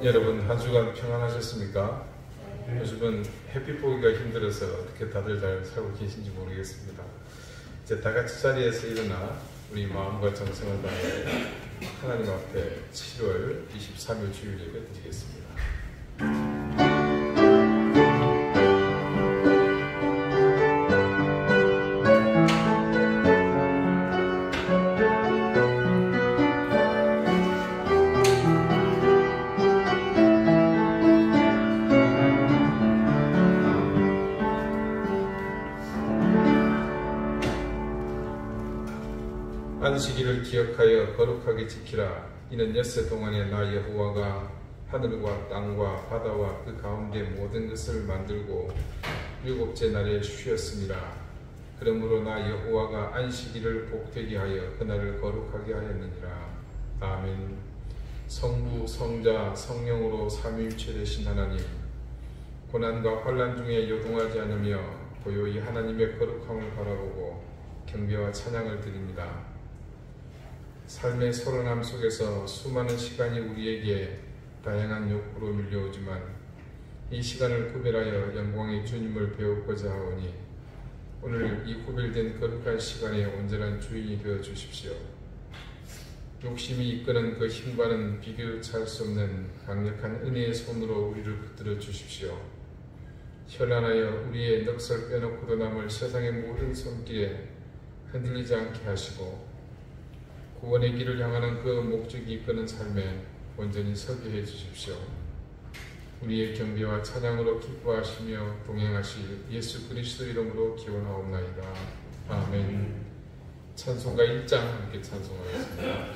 여러분 한 주간 평안하셨습니까? 요즘은 햇빛 보기가 힘들어서 어떻게 다들 잘 살고 계신지 모르겠습니다. 이제 다 같이 자리에서 일어나 우리 마음과 정성을 다해 하나님 앞에 7월 23일 주일 예배 드리겠습니다. 안식일을 기억하여 거룩하게 지키라. 이는 엿새 동안에 나 여호와가 하늘과 땅과 바다와 그 가운데 모든 것을 만들고 일곱째 날에 쉬었습니다. 그러므로 나 여호와가 안식일을 복되게 하여 그날을 거룩하게 하였느니라. 아멘. 성부, 성자, 성령으로 삼위일체 되신 하나님, 고난과 환난 중에 요동하지 않으며 고요히 하나님의 거룩함을 바라보고 경배와 찬양을 드립니다. 삶의 서른함 속에서 수많은 시간이 우리에게 다양한 욕구로 밀려오지만 이 시간을 구별하여 영광의 주님을 배우고자 하오니 오늘 이 구별된 거룩한 시간에 온전한 주인이 되어 주십시오. 욕심이 이끄는 그 힘과는 비교치 할 수 없는 강력한 은혜의 손으로 우리를 붙들어 주십시오. 현란하여 우리의 넋을 빼놓고도 남을 세상의 모든 손길에 흔들리지 않게 하시고 구원의 길을 향하는 그 목적이 이끄는 삶에 온전히 서게 해 주십시오. 우리의 경배와 찬양으로 기뻐하시며 동행하실 예수 그리스도 이름으로 기원하옵나이다. 아멘. 찬송가 1장 함께 찬송하겠습니다.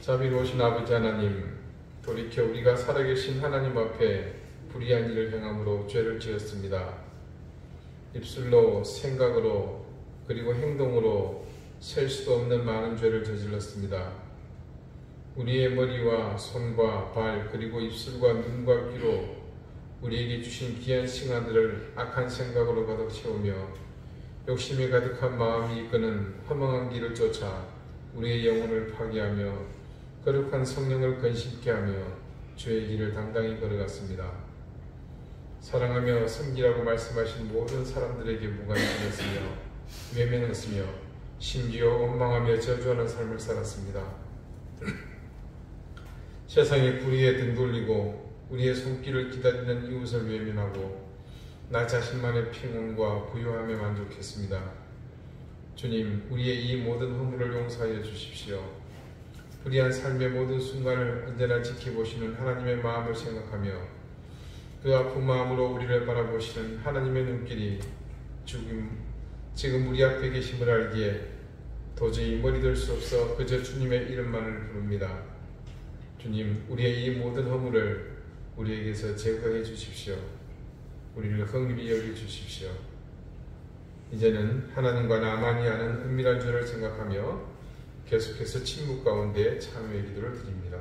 자비로우신 아버지 하나님, 돌이켜 우리가 살아계신 하나님 앞에 불의한 일을 행함으로 죄를 지었습니다. 입술로, 생각으로, 그리고 행동으로 셀 수도 없는 많은 죄를 저질렀습니다. 우리의 머리와 손과 발, 그리고 입술과 눈과 귀로 우리에게 주신 귀한 싱아들을 악한 생각으로 가득 채우며 욕심이 가득한 마음이 이끄는 허망한 길을 쫓아 우리의 영혼을 파괴하며 거룩한 성령을 근심케 하며 주의 길을 당당히 걸어갔습니다. 사랑하며 섬기라고 말씀하신 모든 사람들에게 무관심했으며 외면했으며 심지어 원망하며 저주하는 삶을 살았습니다. 세상의 불의에 등 돌리고 우리의 손길을 기다리는 이웃을 외면하고 나 자신만의 평온과 부유함에 만족했습니다. 주님, 우리의 이 모든 허물을 용서하여 주십시오. 불의한 삶의 모든 순간을 언제나 지켜보시는 하나님의 마음을 생각하며 그 아픈 마음으로 우리를 바라보시는 하나님의 눈길이 지금 우리 앞에 계심을 알기에 도저히 머리들 수 없어 그저 주님의 이름만을 부릅니다. 주님, 우리의 이 모든 허물을 우리에게서 제거해 주십시오. 우리를 긍휼히 여겨 주십시오. 이제는 하나님과 나만이 아는 은밀한 죄를 생각하며 계속해서 침묵 가운데 참여의 기도를 드립니다.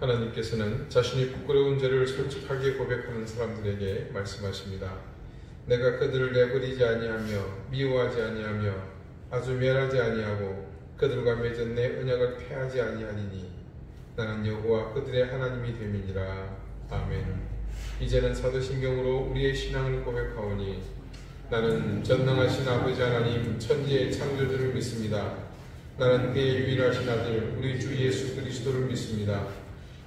하나님께서는 자신이 부끄러운 죄를 솔직하게 고백하는 사람들에게 말씀하십니다. 내가 그들을 내버리지 아니하며 미워하지 아니하며 아주 멸하지 아니하고 그들과 맺은 내 언약을 폐하지 아니하니니 나는 여호와 그들의 하나님이 됨이니라. 아멘. 이제는 사도신경으로 우리의 신앙을 고백하오니 나는 전능하신 아버지 하나님 천지의 창조주를 믿습니다. 나는 그의 유일하신 아들 우리 주 예수 그리스도를 믿습니다.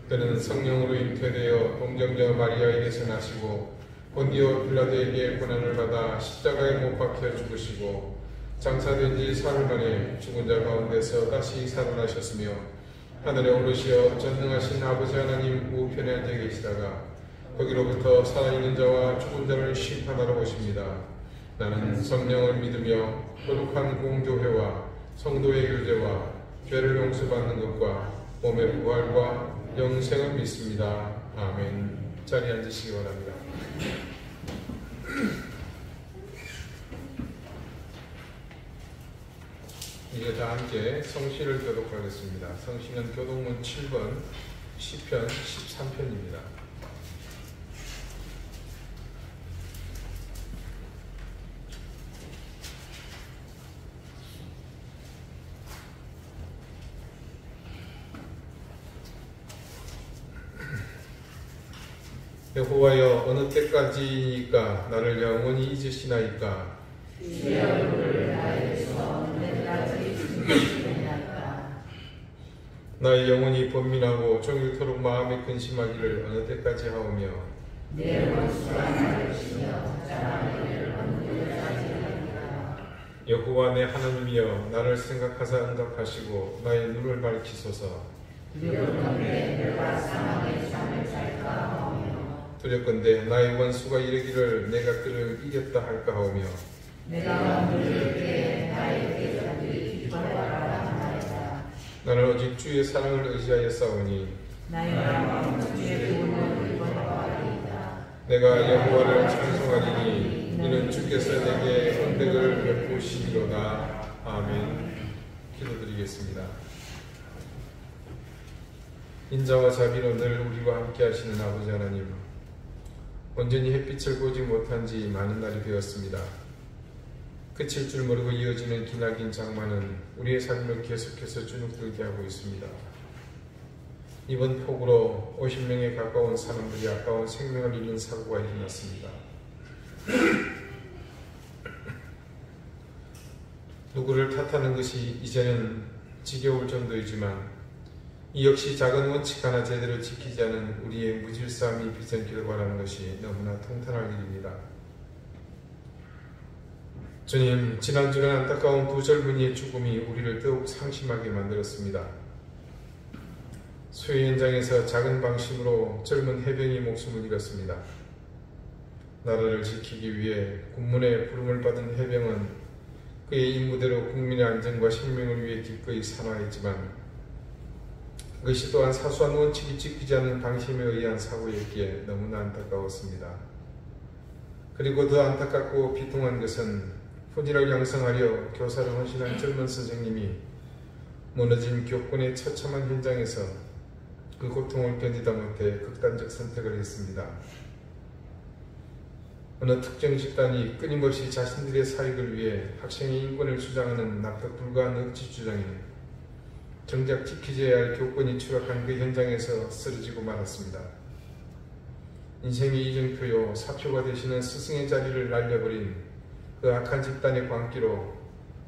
그는 성령으로 잉태되어 동정녀 마리아에게서 나시고 본디오 빌라도에게 고난을 받아 십자가에 못 박혀 죽으시고 장사된 지 사흘 만에 죽은 자 가운데서 다시 살아나셨으며 하늘에 오르시어 전능하신 아버지 하나님 우편에 앉아 계시다가 거기로부터 살아있는 자와 죽은 자를 심판하러 오십니다. 나는 성령을 믿으며 거룩한 공교회와 성도의 교제와 죄를 용서받는 것과 몸의 부활과 영생을 믿습니다. 아멘. 자리에 앉으시기 바랍니다. 이제 다 함께 성시를 교독하겠습니다. 성시는 교독문 7번 시편 13편입니다. 여호와여 어느 때까지이니까 나를 영원히 잊으시나이까. 주의 얼굴을 나에게서 언제까지 숨기시나이까. 나의 영혼이 번민하고 종일토록 마음에 근심하기를 어느 때까지 하오며 내 원수가 나를 치며 자랑하기를 어느 때까지 하리까. 여호와 내 하나님이여 나를 생각하사 응답하시고 나의 눈을 밝히소서. 두렵건대 내가 사망의 잠을 잘까 하오며 두렵건대 나의 원수가 이르기를 내가 그를 이겼다 할까 하오며 내가 물을 때 나의 대적들이 기뻐하라 하나이다. 나는 오직 주의 사랑을 의지하여 싸우니 나의 마음은 주의 구원을 기뻐하리이다. 내가 여호와를 찬송하리니 이는 주께서 내게 언덕을 베푸시리로다. 아멘. 기도드리겠습니다. 인자와 자비로 늘 우리와 함께 하시는 아버지 하나님, 온전히 햇빛을 보지 못한 지 많은 날이 되었습니다. 그칠 줄 모르고 이어지는 기나긴 장마는 우리의 삶을 계속해서 주눅들게 하고 있습니다. 이번 폭우로 50명에 가까운 사람들이 아까운 생명을 잃는 사고가 일어났습니다. 누구를 탓하는 것이 이제는 지겨울 정도이지만 이 역시 작은 원칙 하나 제대로 지키지 않은 우리의 무질서함이 빚은 결과라는 것이 너무나 통탄할 일입니다. 주님, 지난주는 안타까운 두 젊은이의 죽음이 우리를 더욱 상심하게 만들었습니다. 수해 현장에서 작은 방심으로 젊은 해병이 목숨을 잃었습니다. 나라를 지키기 위해 군문의 부름을 받은 해병은 그의 임무대로 국민의 안전과 생명을 위해 기꺼이 산화했지만 그것이 또한 사소한 원칙이 지키지 않는 방심에 의한 사고였기에 너무나 안타까웠습니다. 그리고 더 안타깝고 비통한 것은 훈이를 양성하려 교사를 헌신한 젊은 선생님이 무너진 교권의 처참한 현장에서 그 고통을 견디다 못해 극단적 선택을 했습니다. 어느 특정 집단이 끊임없이 자신들의 사익을 위해 학생의 인권을 주장하는 납득 불가한 억지 주장에 정작 지키져야 할 교권이 추락한 그 현장에서 쓰러지고 말았습니다. 인생의 이정표요 사표가 되시는 스승의 자리를 날려버린 그 악한 집단의 광기로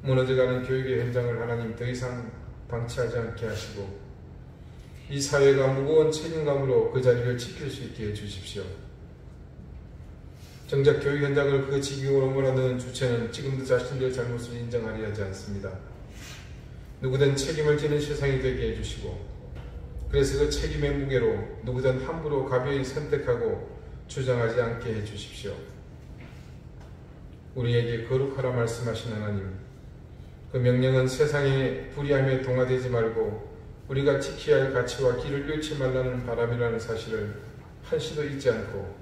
무너져가는 교육의 현장을 하나님 더 이상 방치하지 않게 하시고 이 사회가 무거운 책임감으로 그 자리를 지킬 수 있게 해주십시오. 정작 교육 현장을 그 지경으로 몰아넣은 주체는 지금도 자신들의 잘못을 인정하려 하지 않습니다. 누구든 책임을 지는 세상이 되게 해주시고 그래서 그 책임의 무게로 누구든 함부로 가벼이 선택하고 주장하지 않게 해주십시오. 우리에게 거룩하라 말씀하신 하나님, 그 명령은 세상의 불의함에 동화되지 말고 우리가 지켜야 할 가치와 길을 잃지 말라는 바람이라는 사실을 한시도 잊지 않고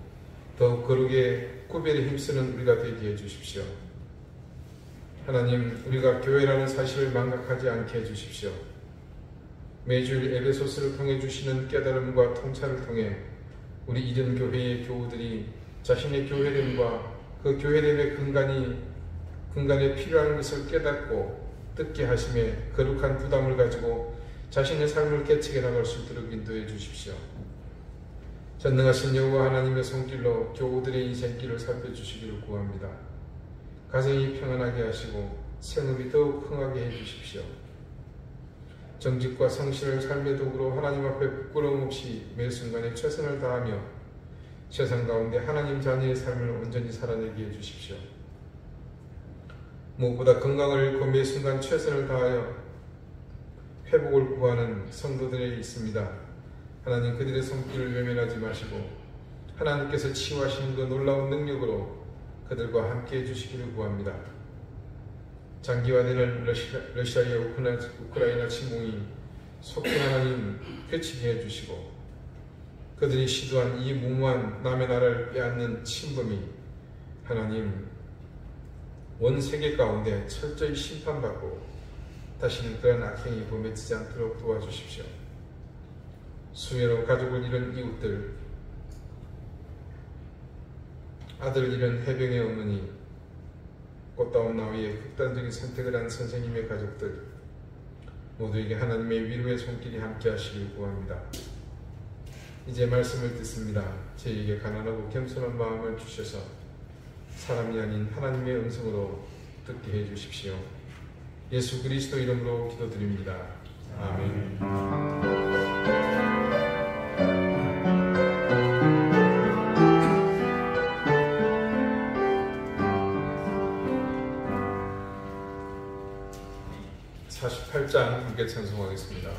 더욱 거룩의 구별에 힘쓰는 우리가 되게 해주십시오. 하나님, 우리가 교회라는 사실을 망각하지 않게 해주십시오. 매주일 에베소스를 통해 주시는 깨달음과 통찰을 통해 우리 이른 교회의 교우들이 자신의 교회됨과 그 교회됨의 근간에 필요한 것을 깨닫고 듣게 하심에 거룩한 부담을 가지고 자신의 삶을 개척해 나갈 수 있도록 인도해 주십시오. 전능하신 여호와 하나님의 손길로 교우들의 인생길을 살펴주시기를 구합니다. 가정이 평안하게 하시고 생업이 더욱 흥하게 해주십시오. 정직과 성실을 삶의 도구로 하나님 앞에 부끄러움 없이 매 순간에 최선을 다하며 세상 가운데 하나님 자녀의 삶을 온전히 살아내게 해주십시오. 무엇보다 건강을 잃고 매 순간 최선을 다하여 회복을 구하는 성도들이 있습니다. 하나님 그들의 손길을 외면하지 마시고 하나님께서 치유하시는 그 놀라운 능력으로 그들과 함께 해주시기를 구합니다. 장기화되는 러시아의 우크라이나 침공이 속히 하나님 그치게 해주시고 그들이 시도한 이 무모한 남의 나라를 빼앗는 침범이 하나님 온 세계 가운데 철저히 심판받고 다시는 그런 악행이 범해지지 않도록 도와주십시오. 수혜로 가족을 잃은 이웃들, 아들을 잃은 해병의 어머니, 꽃다운 나위에 극단적인 선택을 한 선생님의 가족들 모두에게 하나님의 위로의 손길이 함께 하시길 구합니다. 이제 말씀을 듣습니다. 저희에게 가난하고 겸손한 마음을 주셔서 사람이 아닌 하나님의 음성으로 듣게 해주십시오. 예수 그리스도 이름으로 기도드립니다. 아멘. 48장 함께 찬송하겠습니다.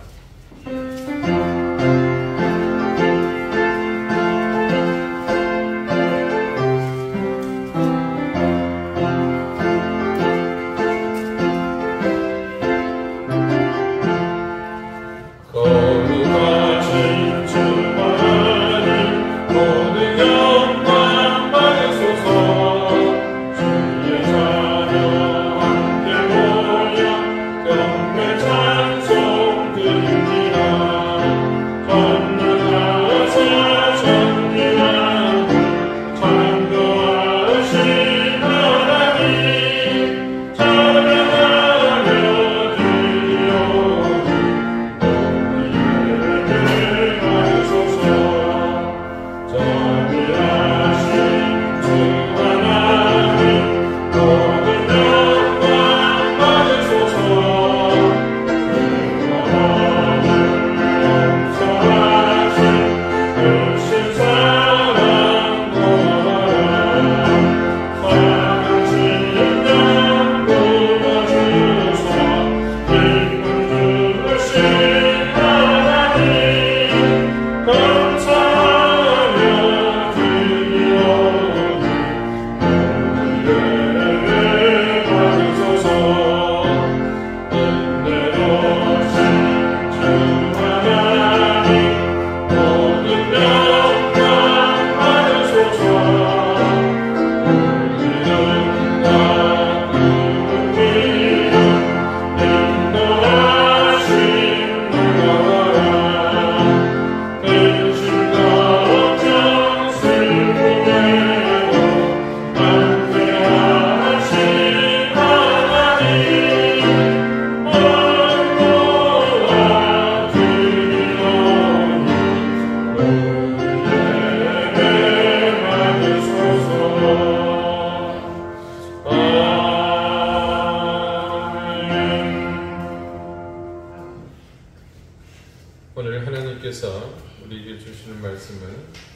오늘 하나님께서 우리에게 주시는 말씀은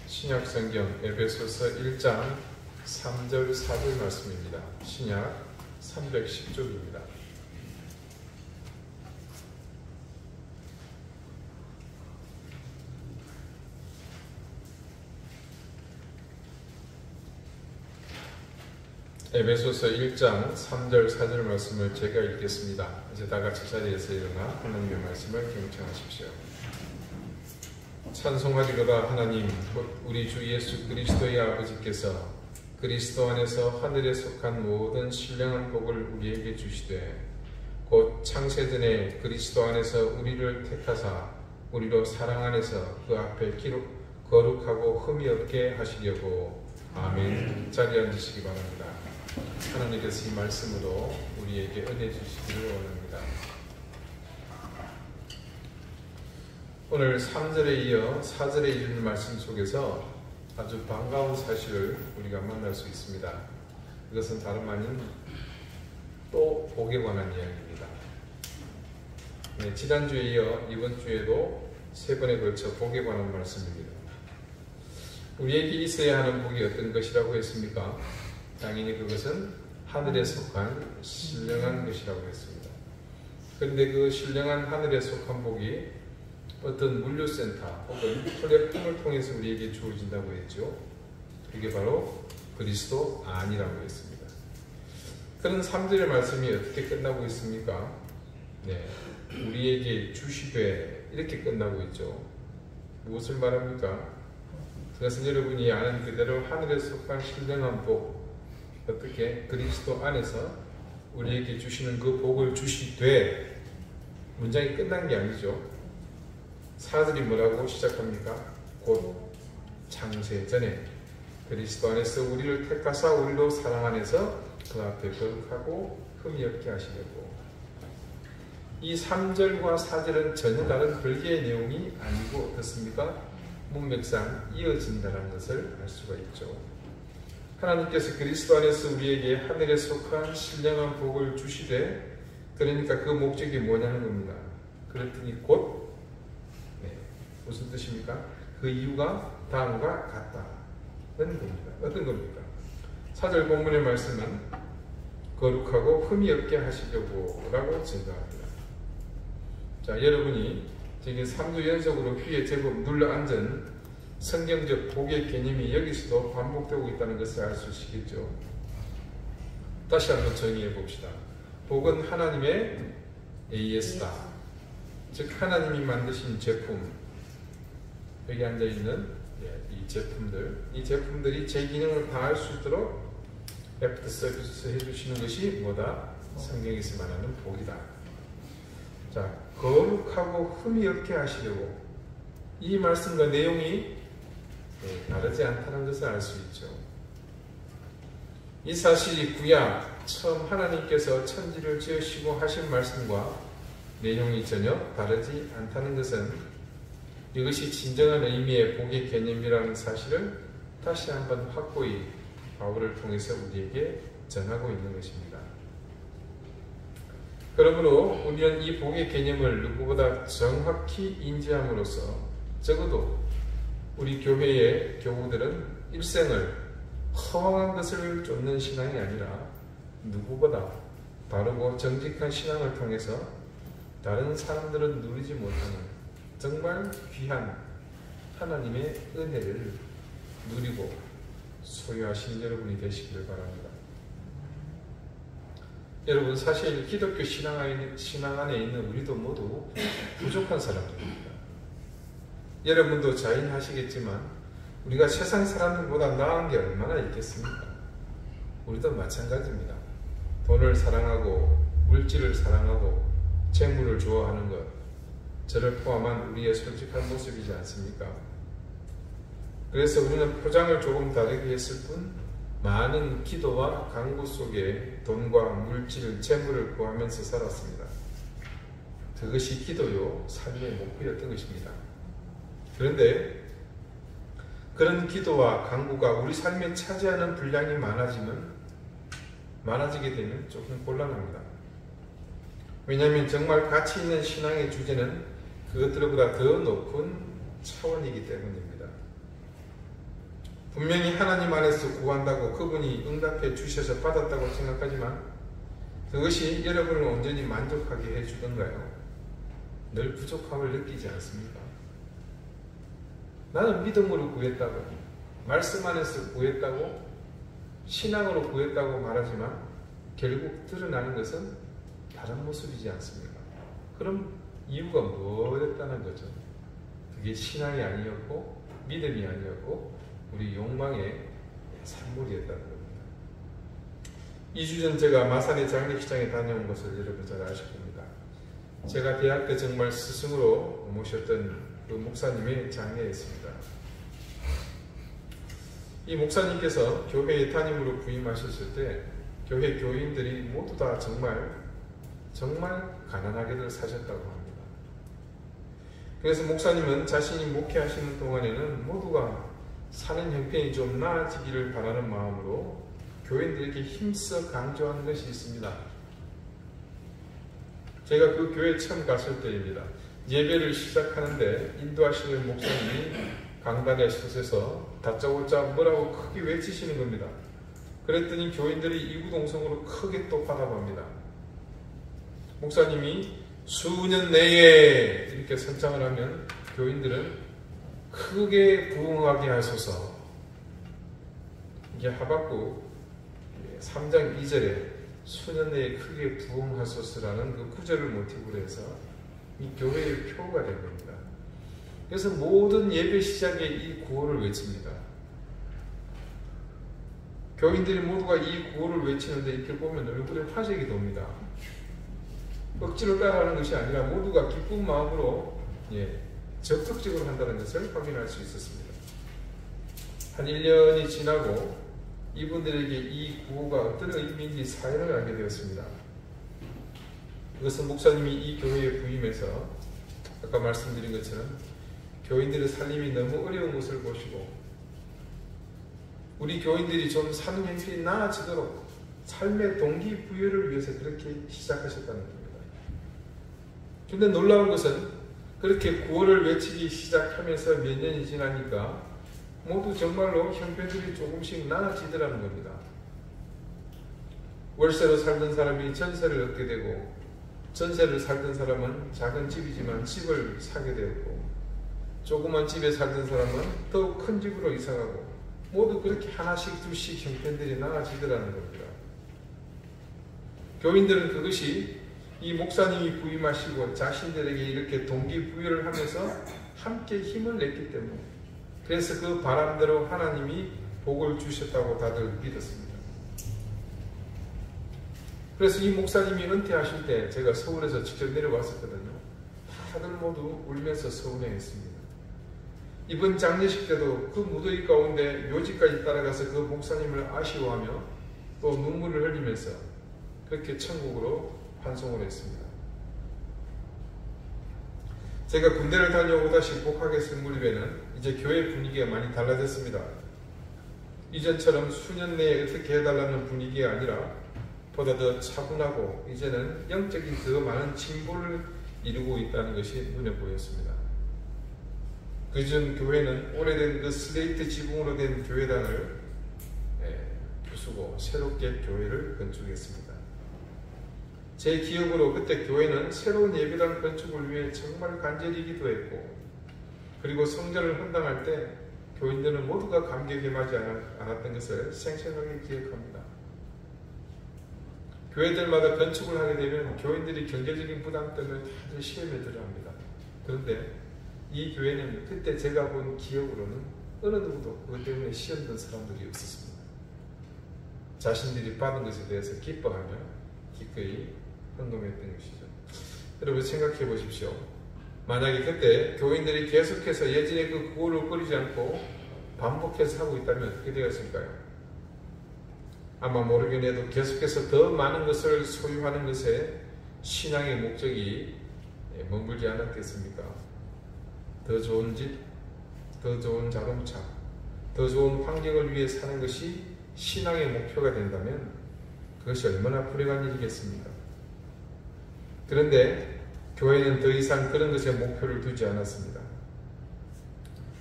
신약성경 에베소서 1장 3절 4절 말씀입니다. 신약 310쪽입니다. 에베소서 1장 3절 4절 말씀을 제가 읽겠습니다. 이제 다 같이 자리에서 일어나 하나님의 말씀을 경청하십시오. 찬송하리로다 하나님 우리 주 예수 그리스도의 아버지께서 그리스도 안에서 하늘에 속한 모든 신령한 복을 우리에게 주시되 곧 창세전에 그리스도 안에서 우리를 택하사 우리로 사랑 안에서 그 앞에 거룩하고 흠이 없게 하시려고. 아멘. 자리에 앉으시기 바랍니다. 하나님께서 이 말씀으로 우리에게 은혜 주시기를 원합니다. 오늘 3절에 이어 4절에 이르는 말씀 속에서 아주 반가운 사실을 우리가 만날 수 있습니다. 이것은 다름 아닌 또 복에 관한 이야기입니다. 네, 지난주에 이어 이번 주에도 3번에 걸쳐 복에 관한 말씀입니다. 우리에게 있어야 하는 복이 어떤 것이라고 했습니까? 당연히 그것은 하늘에 속한 신령한 것이라고 했습니다. 그런데 그 신령한 하늘에 속한 복이 어떤 물류센터 혹은 플랫폼을 통해서 우리에게 주어진다고 했죠. 그게 바로 그리스도 안이라고 했습니다. 그런 3절의 말씀이 어떻게 끝나고 있습니까? 네, 우리에게 주시되 이렇게 끝나고 있죠. 무엇을 말합니까? 그것은 여러분이 아는 그대로 하늘에 속한 신령한 복, 어떻게 그리스도 안에서 우리에게 주시는 그 복을 주시되, 문장이 끝난 게 아니죠. 4절이 뭐라고 시작합니까? 곧 창세 전에 그리스도 안에서 우리를 택하사 우리로 사랑 안에서 그 앞에 거룩하고 흠이 없게 하시려고. 이 3절과 4절은 전혀 다른 별개의 내용이 아니고 어떻습니까? 문맥상 이어진다는 것을 알 수가 있죠. 하나님께서 그리스도 안에서 우리에게 하늘에 속한 신령한 복을 주시되, 그러니까 그 목적이 뭐냐는 겁니다. 그랬더니 곧, 무슨 뜻입니까? 그 이유가 다음과 같다는 겁니다. 어떤 겁니까? 4절 본문의 말씀은 거룩하고 흠이 없게 하시려고 라고 증가합니다. 자, 여러분이 지금 3주 연속으로 귀에 제법 눌러앉은 성경적 복의 개념이 여기서도 반복되고 있다는 것을 알 수 있겠죠. 다시 한번 정의해 봅시다. 복은 하나님의 AS다. 즉 하나님이 만드신 제품, 여기 앉아있는 이 제품들이 제 기능을 다할 수 있도록 애프터 서비스 해주시는 것이 뭐다? 성경에서 말하는 복이다. 자, 거룩하고 흠이 없게 하시려고. 이 말씀과 내용이 다르지 않다는 것을 알 수 있죠. 이 사실이 구약 처음 하나님께서 천지를 지으시고 하신 말씀과 내용이 전혀 다르지 않다는 것은 이것이 진정한 의미의 복의 개념이라는 사실을 다시 한번 확고히 바울을 통해서 우리에게 전하고 있는 것입니다. 그러므로 우리는 이 복의 개념을 누구보다 정확히 인지함으로써 적어도 우리 교회의 교우들은 일생을 허황한 것을 쫓는 신앙이 아니라 누구보다 바르고 정직한 신앙을 통해서 다른 사람들은 누리지 못하는 정말 귀한 하나님의 은혜를 누리고 소유하신 여러분이 되시기를 바랍니다. 여러분, 사실 기독교 신앙 안에 있는 우리도 모두 부족한 사람들입니다. 여러분도 자인하시겠지만 우리가 세상 사람들보다 나은 게 얼마나 있겠습니까? 우리도 마찬가지입니다. 돈을 사랑하고 물질을 사랑하고 재물을 좋아하는 것, 저를 포함한 우리의 솔직한 모습이지 않습니까? 그래서 우리는 포장을 조금 다르게 했을 뿐 많은 기도와 간구 속에 돈과 물질, 재물을 구하면서 살았습니다. 그것이 기도요, 삶의 목표였던 것입니다. 그런데 그런 기도와 간구가 우리 삶에 차지하는 분량이 많아지게 되면 조금 곤란합니다. 왜냐하면 정말 가치 있는 신앙의 주제는 그것들보다 더 높은 차원이기 때문입니다. 분명히 하나님 안에서 구한다고 그분이 응답해 주셔서 받았다고 생각하지만 그것이 여러분을 온전히 만족하게 해주던가요? 늘 부족함을 느끼지 않습니까? 나는 믿음으로 구했다고, 말씀 안에서 구했다고, 신앙으로 구했다고 말하지만 결국 드러나는 것은 다른 모습이지 않습니까? 그럼 이유가 뭐였다는 거죠? 그게 신앙이 아니었고 믿음이 아니었고 우리 욕망의 산물이었다는 겁니다. 2주 전 제가 마산의 장례식장에 다녀온 것을 여러분 잘 아실 겁니다. 제가 대학 때 정말 스승으로 모셨던 그 목사님의 장례였습니다. 이 목사님께서 교회의 담임으로 부임하셨을 때 교회 교인들이 모두 다 정말 가난하게들 사셨다고 합니다. 그래서 목사님은 자신이 목회하시는 동안에는 모두가 사는 형편이 좀 나아지기를 바라는 마음으로 교인들에게 힘써 강조하는 것이 있습니다. 제가 그 교회에 처음 갔을 때입니다. 예배를 시작하는데 인도하시는 목사님이 강단에 서셔서 다짜고짜 뭐라고 크게 외치시는 겁니다. 그랬더니 교인들이 이구동성으로 크게 또 받아봅니다. 목사님이 수년 내에 이렇게 선창을 하면 교인들은 크게 부응하게 하소서. 이게 하박국 3장 2절에 수년 내에 크게 부응하소서라는 그 구절을 모티브로 해서 이 교회의 표가 된 겁니다. 그래서 모든 예배 시작에 이 구호를 외칩니다. 교인들이 모두가 이 구호를 외치는데 이렇게 보면 얼굴에 화색이 돕니다. 억지로 따라하는 것이 아니라 모두가 기쁜 마음으로 적극적으로 한다는 것을 확인할 수 있었습니다. 한 1년이 지나고 이분들에게 이 구호가 어떤 의미인지 사연을 알게 되었습니다. 그것은 목사님이 이 교회에 부임해서 아까 말씀드린 것처럼 교인들의 살림이 너무 어려운 것을 보시고 우리 교인들이 좀 사는 형편이 나아지도록 삶의 동기부여를 위해서 그렇게 시작하셨다는 겁니다. 그런데 놀라운 것은 그렇게 구호를 외치기 시작하면서 몇 년이 지나니까 모두 정말로 형편들이 조금씩 나아지더라는 겁니다. 월세로 살던 사람이 전세를 얻게 되고 전세를 살던 사람은 작은 집이지만 집을 사게 되었고 조그만 집에 살던 사람은 더욱 큰 집으로 이사가고 모두 그렇게 하나씩 둘씩 형편들이 나아지더라는 겁니다. 교인들은 그것이 이 목사님이 부임하시고 자신들에게 이렇게 동기부여를 하면서 함께 힘을 냈기 때문에 그래서 그 바람대로 하나님이 복을 주셨다고 다들 믿었습니다. 그래서 이 목사님이 은퇴하실 때 제가 서울에서 직접 내려왔었거든요. 다들 모두 울면서 서운해했습니다. 이번 장례식 때도 그 무더위 가운데 묘지까지 따라가서 그 목사님을 아쉬워하며 또 눈물을 흘리면서 그렇게 천국으로 환송을 했습니다. 제가 군대를 다녀오고 다시 복학했을 무렵에는 이제 교회 분위기가 많이 달라졌습니다. 이전처럼 수년 내에 어떻게 해달라는 분위기가 아니라 보다 더 차분하고 이제는 영적인 더 많은 진보를 이루고 있다는 것이 눈에 보였습니다. 그전 교회는 오래된 그 슬레이트 지붕으로 된 교회당을 부수고 새롭게 교회를 건축했습니다. 제 기억으로 그때 교회는 새로운 예배당 건축을 위해 정말 간절히 기도했고 그리고 성전을 헌당할 때 교인들은 모두가 감격해하지 않았던 것을 생생하게 기억합니다. 교회들마다 건축을 하게 되면 교인들이 경제적인 부담 때문에 다들 시험에 들어갑니다. 그런데 이 교회는 그때 제가 본 기억으로는 어느 누구도 그것 때문에 시험 든 사람들이 없었습니다. 자신들이 받은 것에 대해서 기뻐하며 기꺼이 헌금했던 것이죠. 여러분 생각해 보십시오. 만약에 그때 교인들이 계속해서 예전의 그 구호를 버리지 않고 반복해서 하고 있다면 어떻게 되었을까요? 아마 모르긴 해도 계속해서 더 많은 것을 소유하는 것에 신앙의 목적이 머물지 않았겠습니까? 더 좋은 집, 더 좋은 자동차, 더 좋은 환경을 위해 사는 것이 신앙의 목표가 된다면 그것이 얼마나 불행한 일이겠습니까? 그런데 교회는 더 이상 그런 것에 목표를 두지 않았습니다.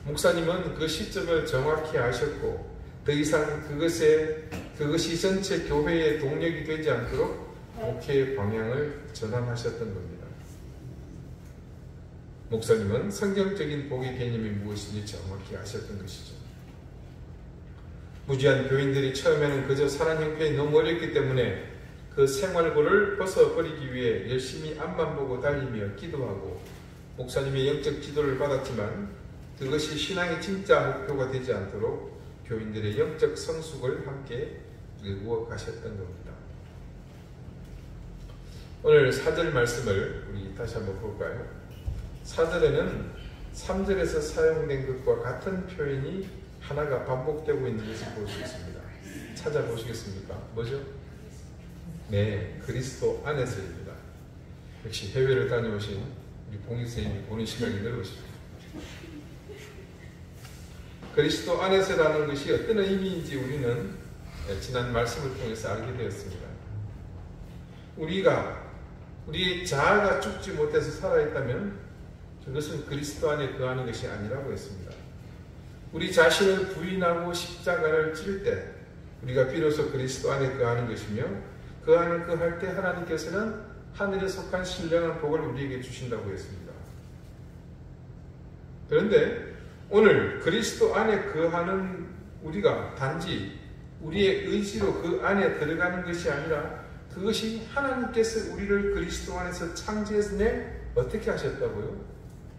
목사님은 그 시점을 정확히 아셨고 더 이상 그것이 전체 교회의 동력이 되지 않도록 목회의 방향을 전환하셨던 겁니다. 목사님은 성경적인 복의 개념이 무엇인지 정확히 아셨던 것이죠. 무지한 교인들이 처음에는 그저 사는 형편이 너무 어렵기 때문에 그 생활고를 벗어버리기 위해 열심히 앞만 보고 달리며 기도하고 목사님의 영적 지도를 받았지만 그것이 신앙의 진짜 목표가 되지 않도록 교인들의 영적 성숙을 함께 일구어 가셨던 겁니다. 오늘 4절 말씀을 우리 다시 한번 볼까요? 4절에는 3절에서 사용된 것과 같은 표현이 하나가 반복되고 있는 것을 볼 수 있습니다. 찾아보시겠습니까? 뭐죠? 네, 그리스도 안에서입니다. 역시 해외를 다녀오신 우리 공익선생님이 보는 시간이 늘어오십니다. 그리스도 안에서라는 것이 어떤 의미인지 우리는 지난 말씀을 통해서 알게 되었습니다. 우리의 자아가 죽지 못해서 살아있다면 그것은 그리스도 안에 거하는 것이 아니라고 했습니다. 우리 자신을 부인하고 십자가를 질 때 우리가 비로소 그리스도 안에 거하는 것이며 그 안에 거할 때 하나님께서는 하늘에 속한 신령한 복을 우리에게 주신다고 했습니다. 그런데 오늘 그리스도 안에 거하는 우리가 단지 우리의 의지로 그 안에 들어가는 것이 아니라 그것이 하나님께서 우리를 그리스도 안에서 창조해서 어떻게 하셨다고요?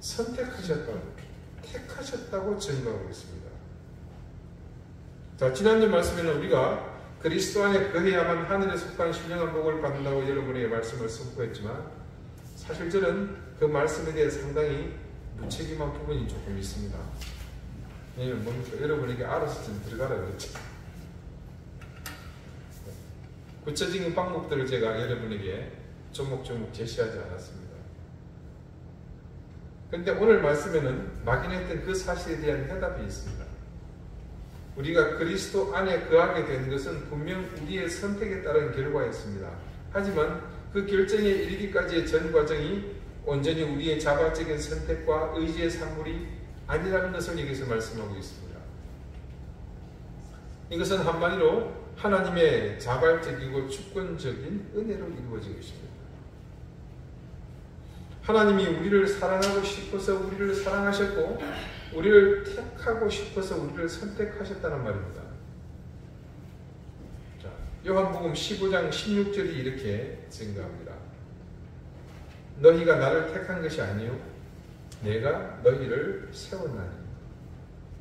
선택하셨다고, 택하셨다고 증거하고 있습니다. 자, 지난주 말씀에는 우리가 그리스도 안에 거해야만 하늘에 속한 신령한 복을 받는다고 여러분에게 말씀을 선포했지만 사실 저는 그 말씀에 대해 상당히 무책임한 부분이 조금 있습니다. 왜냐면 뭡니까? 여러분에게 알아서 좀 들어가라 그랬죠. 구체적인 방법들을 제가 여러분에게 조목조목 제시하지 않았습니다. 그런데 오늘 말씀에는 막연했던 그 사실에 대한 해답이 있습니다. 우리가 그리스도 안에 거하게 된 것은 분명 우리의 선택에 따른 결과였습니다. 하지만 그 결정에 이르기까지의 전 과정이 온전히 우리의 자발적인 선택과 의지의 산물이 아니라는 것을 여기서 말씀하고 있습니다. 이것은 한마디로 하나님의 자발적이고 주권적인 은혜로 이루어진 것입니다. 하나님이 우리를 사랑하고 싶어서 우리를 사랑하셨고 우리를 택하고 싶어서 우리를 선택하셨다는 말입니다. 자, 요한복음 15장 16절이 이렇게 증거합니다. 너희가 나를 택한 것이 아니요 내가 너희를 세웠나니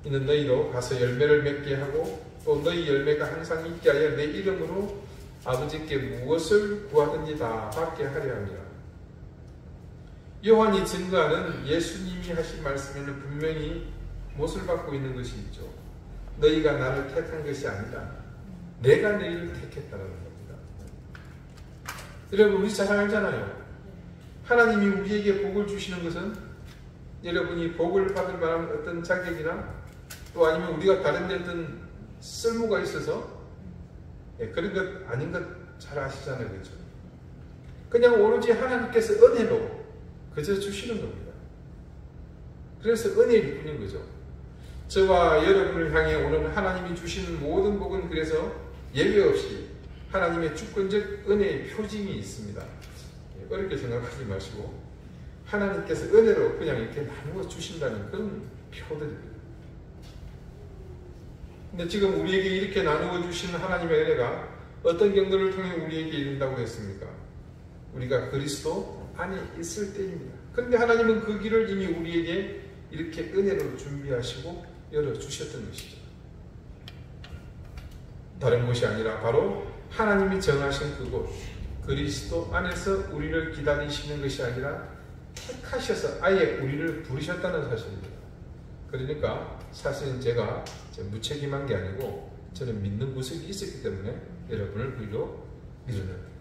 이는 너희로 가서 열매를 맺게 하고 또 너희 열매가 항상 있게 하여 내 이름으로 아버지께 무엇을 구하든지 다 받게 하려 함이라. 요한이 증거하는 예수님이 하신 말씀에는 분명히 무엇을 받고 있는 것이 있죠. 너희가 나를 택한 것이 아니라 내가 너희를 택했다는 겁니다. 여러분 우리 잘 알잖아요. 하나님이 우리에게 복을 주시는 것은 여러분이 복을 받을 만한 어떤 자격이나 또 아니면 우리가 다른 데 어떤 쓸모가 있어서 그런 것 아닌 것 잘 아시잖아요. 그렇죠? 그냥 오로지 하나님께서 은혜로 그저 주시는 겁니다. 그래서 은혜일 뿐인 거죠. 저와 여러분을 향해 오는 하나님이 주시는 모든 복은 그래서 예외 없이 하나님의 주권적 은혜의 표징이 있습니다. 어렵게 생각하지 마시고 하나님께서 은혜로 그냥 이렇게 나누어 주신다는 그런 표들입니다. 근데 지금 우리에게 이렇게 나누어 주시는 하나님의 은혜가 어떤 경로를 통해 우리에게 이른다고 했습니까? 우리가 그리스도 안에 있을 때입니다. 그런데 하나님은 그 길을 이미 우리에게 이렇게 은혜로 준비하시고 열어주셨던 것이죠. 다른 곳이 아니라 바로 하나님이 정하신 그곳 그리스도 안에서 우리를 기다리시는 것이 아니라 택하셔서 아예 우리를 부르셨다는 사실입니다. 그러니까 사실은 제가 무책임한 게 아니고 저는 믿는 구석이 있었기 때문에 여러분을 그리로 밀어냅니다.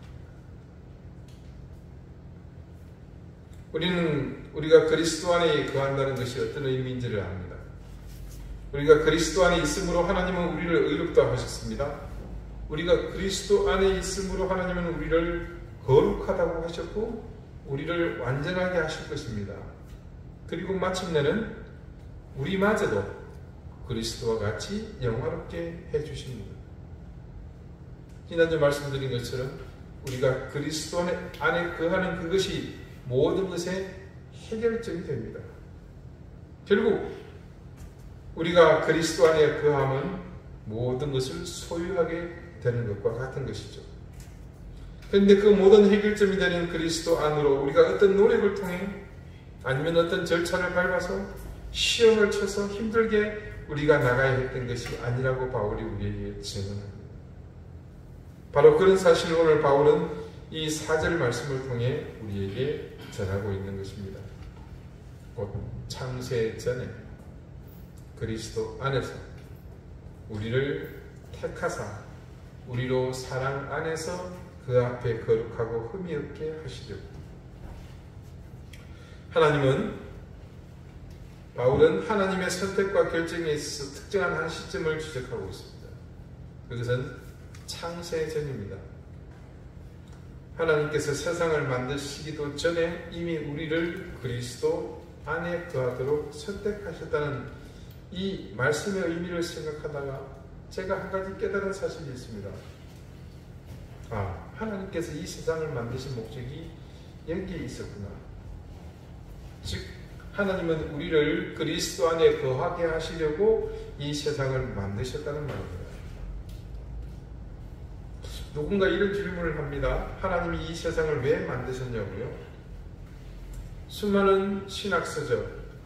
우리가 그리스도 안에 거한다는 것이 어떤 의미인지를 압니다. 우리가 그리스도 안에 있으므로 하나님은 우리를 의롭다 하셨습니다. 우리가 그리스도 안에 있으므로 하나님은 우리를 거룩하다고 하셨고 우리를 완전하게 하실 것입니다. 그리고 마침내는 우리마저도 그리스도와 같이 영화롭게 해주십니다. 지난주 말씀드린 것처럼 우리가 그리스도 안에 거하는 그것이 모든 것의 해결점이 됩니다. 결국 우리가 그리스도 안에 거하면 모든 것을 소유하게 되는 것과 같은 것이죠. 그런데 그 모든 해결점이 되는 그리스도 안으로 우리가 어떤 노력을 통해 아니면 어떤 절차를 밟아서 시험을 쳐서 힘들게 우리가 나가야 했던 것이 아니라고 바울이 우리에게 증언합니다. 바로 그런 사실을 오늘 바울은 이 4절 말씀을 통해 우리에게 전하고 있는 것입니다. 곧 창세 전에 그리스도 안에서 우리를 택하사 우리로 사랑 안에서 그 앞에 거룩하고 흠이 없게 하시려고 바울은 하나님의 선택과 결정에 있어서 특정한 한 시점을 지적하고 있습니다. 그것은 창세 전입니다. 하나님께서 세상을 만드시기도 전에 이미 우리를 그리스도 안에 거하도록 선택하셨다는 이 말씀의 의미를 생각하다가 제가 한 가지 깨달은 사실이 있습니다. 하나님께서 이 세상을 만드신 목적이 여기에 있었구나. 즉 하나님은 우리를 그리스도 안에 거하게 하시려고 이 세상을 만드셨다는 말입니다. 누군가 이런 질문을 합니다. 하나님이 이 세상을 왜 만드셨냐고요? 수많은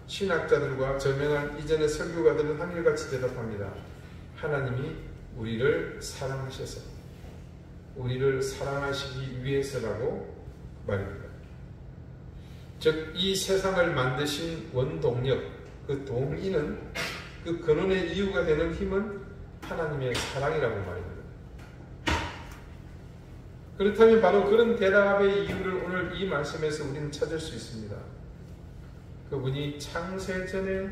신학자들과 저명한 이전의 설교가들은 한결같이 대답합니다. 하나님이 우리를 사랑하셔서, 우리를 사랑하시기 위해서라고 말입니다. 즉 이 세상을 만드신 원동력, 그 동기는, 그 근원의 이유가 되는 힘은 하나님의 사랑이라고 말입니다. 그렇다면 바로 그런 대답의 이유를 오늘 이 말씀에서 우리는 찾을 수 있습니다. 그분이 창세전에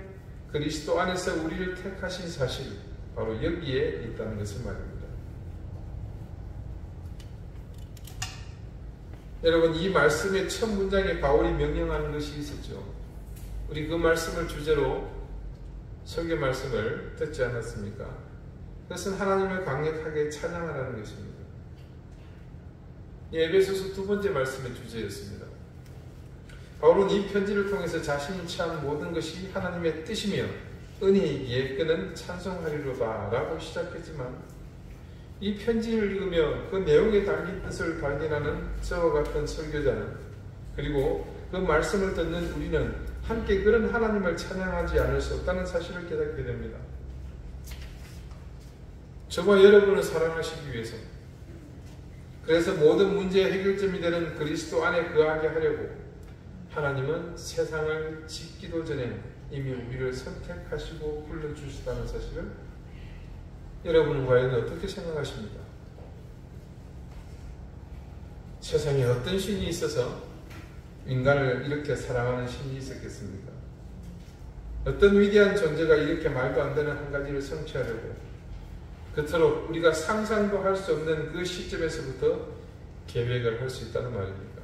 그리스도 안에서 우리를 택하신 사실, 바로 여기에 있다는 것을 말입니다. 여러분, 이 말씀의 첫 문장에 바울이 명령하는 것이 있었죠. 우리 그 말씀을 주제로 설교 말씀을 듣지 않았습니까? 그것은 하나님을 강력하게 찬양하라는 것입니다. 에베소서 2번째 말씀의 주제였습니다. 바울은 이 편지를 통해서 자신이 취한 모든 것이 하나님의 뜻이며 은혜이기에 그는 찬송하리로다 라고 시작했지만, 이 편지를 읽으며 그 내용에 담긴 뜻을 발견하는 저와 같은 설교자는, 그리고 그 말씀을 듣는 우리는 함께 그런 하나님을 찬양하지 않을 수 없다는 사실을 깨닫게 됩니다. 저와 여러분을 사랑하시기 위해서, 그래서 모든 문제의 해결점이 되는 그리스도 안에 거하게 하려고 하나님은 세상을 짓기도 전에 이미 우리를 선택하시고 불러주시다는 사실을 여러분은 과연 어떻게 생각하십니까? 세상에 어떤 신이 있어서 인간을 이렇게 사랑하는 신이 있었겠습니까? 어떤 위대한 존재가 이렇게 말도 안 되는 한 가지를 성취하려고 그토록 우리가 상상도 할 수 없는 그 시점에서부터 계획을 할 수 있다는 말입니다.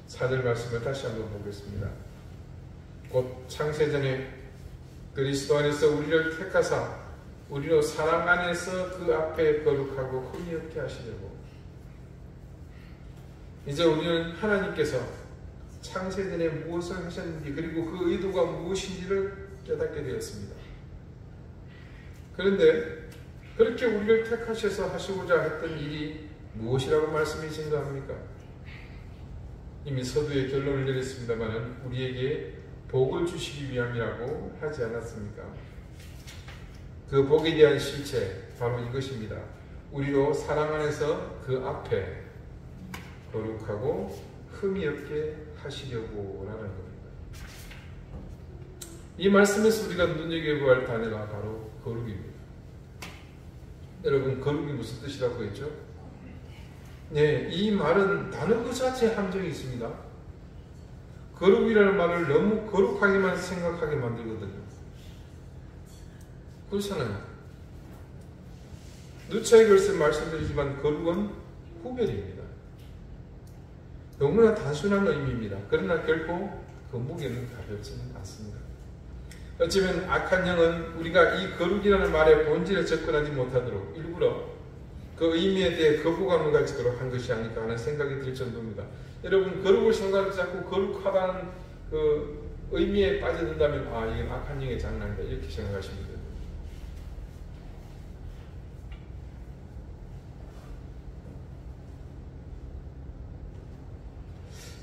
4절 말씀을 다시 한번 보겠습니다. 곧 창세전에 그리스도 안에서 우리를 택하사 우리로 사랑 안에서 그 앞에 거룩하고 흠이 없게 하시려고. 이제 우리는 하나님께서 창세전에 무엇을 하셨는지, 그리고 그 의도가 무엇인지를 깨닫게 되었습니다. 그런데 그렇게 우리를 택하셔서 하시고자 했던 일이 무엇이라고 말씀이신가 합니까? 이미 서두에 결론을 내렸습니다만 우리에게 복을 주시기 위함이라고 하지 않았습니까? 그 복에 대한 실체, 바로 이것입니다. 우리로 사랑 안에서 그 앞에 거룩하고 흠이 없게 하시려고 라는 겁니다. 이 말씀에서 우리가 눈여겨봐야 할 단어가 바로 거룩입니다. 여러분, 거룩이 무슨 뜻이라고 했죠? 네, 이 말은 단어 그 자체에 함정이 있습니다. 거룩이라는 말을 너무 거룩하게만 생각하게 만들거든요. 그렇잖아요. 누차에 걸쳐 말씀드리지만 거룩은 구별입니다. 너무나 단순한 의미입니다. 그러나 결코 그 무게는 가볍지는 않습니다. 어쩌면 악한 영은 우리가 이 거룩이라는 말의 본질에 접근하지 못하도록 일부러 그 의미에 대해 거부감을 가지도록 한 것이 아닐까 하는 생각이 들 정도입니다. 여러분, 거룩을 생각하지 않고 거룩하다는 그 의미에 빠져든다면 이건 악한 영의 장난이다 이렇게 생각하시면 됩니다.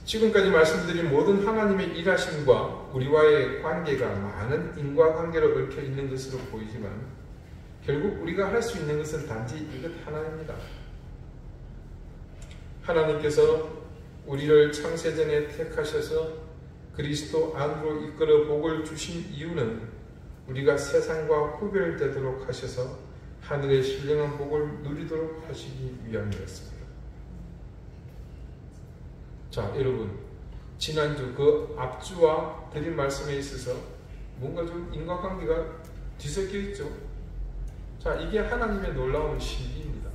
지금까지 말씀드린 모든 하나님의 일하심과 우리와의 관계가 많은 인과관계로 얽혀 있는 것으로 보이지만 결국 우리가 할 수 있는 것은 단지 이것 하나입니다. 하나님께서 우리를 창세전에 택하셔서 그리스도 안으로 이끌어 복을 주신 이유는 우리가 세상과 구별되도록 하셔서 하늘의 신령한 복을 누리도록 하시기 위함이었습니다. 자, 여러분, 지난주 그 앞주와 드린 말씀에 있어서 뭔가 좀 인과관계가 뒤섞여 있죠. 자, 이게 하나님의 놀라운 신비입니다.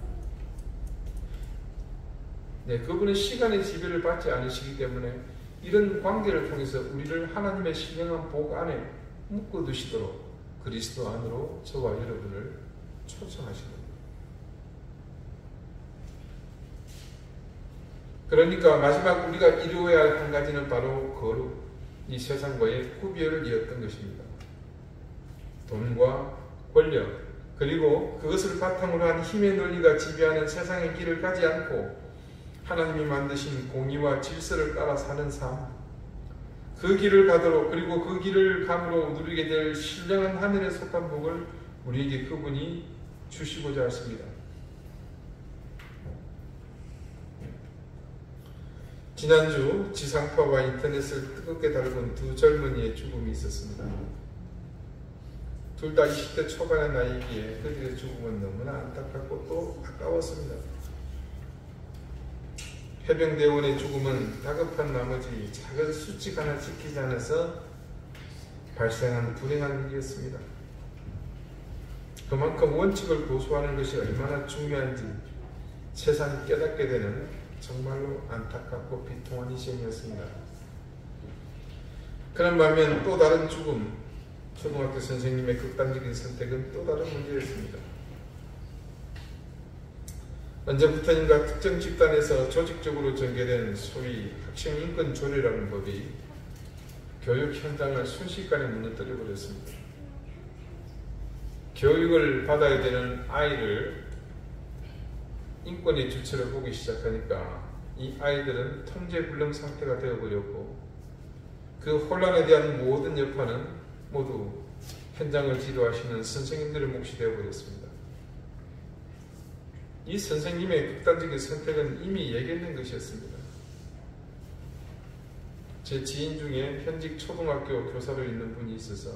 네, 그분은 시간의 지배를 받지 않으시기 때문에 이런 관계를 통해서 우리를 하나님의 신령한 복 안에 묶어두시도록 그리스도 안으로 저와 여러분을 초청하신 겁니다. 그러니까 마지막 우리가 이루어야 할 한 가지는 바로 거룩, 이 세상과의 구별을 이었던 것입니다. 돈과 권력, 그리고 그것을 바탕으로 한 힘의 논리가 지배하는 세상의 길을 가지 않고 하나님이 만드신 공의와 질서를 따라 사는 삶, 그 길을 가도록, 그리고 그 길을 감으로 누리게 될 신령한 하늘에 속한 복을 우리에게 그분이 주시고자 하십니다. 지난주 지상파와 인터넷을 뜨겁게 다루던 두 젊은이의 죽음이 있었습니다. 둘 다 20대 초반의 나이기에 그들의 죽음은 너무나 안타깝고 또 아까웠습니다. 해병대원의 죽음은 다급한 나머지 작은 수칙 하나 지키지 않아서 발생한 불행한 일이었습니다. 그만큼 원칙을 고수하는 것이 얼마나 중요한지 세상이 깨닫게 되는 정말로 안타깝고 비통한 희생이었습니다. 그런 반면 또 다른 죽음, 초등학교 선생님의 극단적인 선택은 또 다른 문제였습니다. 언제부터인가 특정 집단에서 조직적으로 전개된 소위 학생인권조례라는 법이 교육 현장을 순식간에 무너뜨려 버렸습니다. 교육을 받아야 되는 아이를 인권의 주체로 보기 시작하니까 이 아이들은 통제불능 상태가 되어버렸고 그 혼란에 대한 모든 여파는 모두 현장을 지도하시는 선생님들의 몫이 되어버렸습니다. 이 선생님의 극단적인 선택은 이미 예견된 것이었습니다. 제 지인 중에 현직 초등학교 교사로 있는 분이 있어서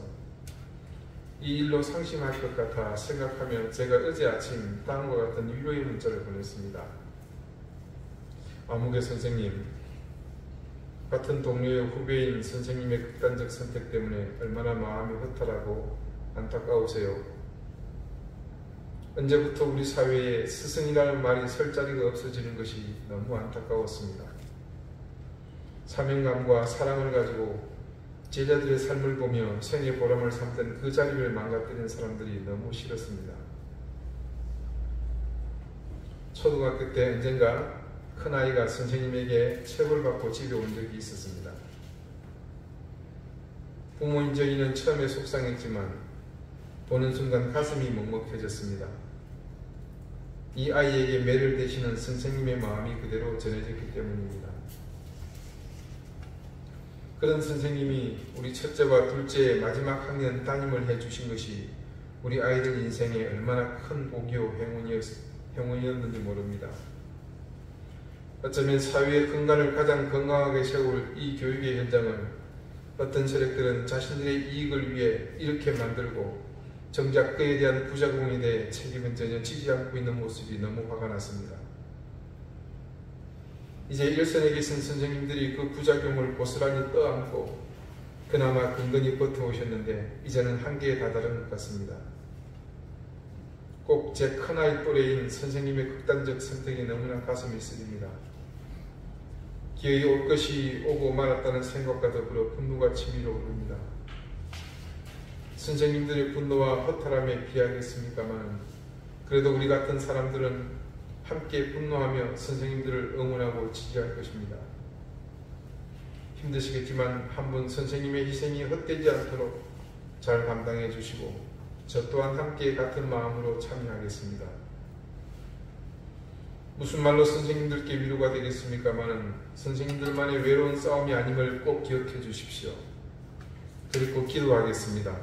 이 일로 상심할 것 같아 생각하며 제가 어제 아침 다음과 같은 위로의 문자를 보냈습니다. 아무개 선생님, 같은 동료의 후배인 선생님의 극단적 선택 때문에 얼마나 마음이 허탈하고 안타까우세요. 언제부터 우리 사회에 스승이라는 말이 설 자리가 없어지는 것이 너무 안타까웠습니다. 사명감과 사랑을 가지고 제자들의 삶을 보며 생의 보람을 삼던 그 자리를 망가뜨린 사람들이 너무 싫었습니다. 초등학교 때 언젠가 큰아이가 선생님에게 체벌받고 집에 온 적이 있었습니다. 부모인 저희는 처음에 속상했지만 보는 순간 가슴이 먹먹해졌습니다. 이 아이에게 매를 대시는 선생님의 마음이 그대로 전해졌기 때문입니다. 그런 선생님이 우리 첫째와 둘째의 마지막 학년 담임을 해주신 것이 우리 아이들 인생에 얼마나 큰 복이요 행운이었는지 모릅니다. 어쩌면 사회의 근간을 가장 건강하게 세울 이 교육의 현장을 어떤 세력들은 자신들의 이익을 위해 이렇게 만들고 정작 그에 대한 부작용에 대해 책임은 전혀 지지 않고 있는 모습이 너무 화가 났습니다. 이제 일선에 계신 선생님들이 그 부작용을 고스란히 떠안고 그나마 근근히 버텨오셨는데 이제는 한계에 다다른 것 같습니다. 꼭 제 큰아이 또래인 선생님의 극단적 선택이 너무나 가슴이 쓰립니다. 기어이 올 것이 오고 말았다는 생각과 더불어 분노가 치밀어 오릅니다. 선생님들의 분노와 허탈함에 비하겠습니까만 그래도 우리 같은 사람들은 함께 분노하며 선생님들을 응원하고 지지할 것입니다. 힘드시겠지만 한 분 선생님의 희생이 헛되지 않도록 잘 감당해 주시고 저 또한 함께 같은 마음으로 참여하겠습니다. 무슨 말로 선생님들께 위로가 되겠습니까마는 선생님들만의 외로운 싸움이 아님을 꼭 기억해 주십시오. 그리고 기도하겠습니다.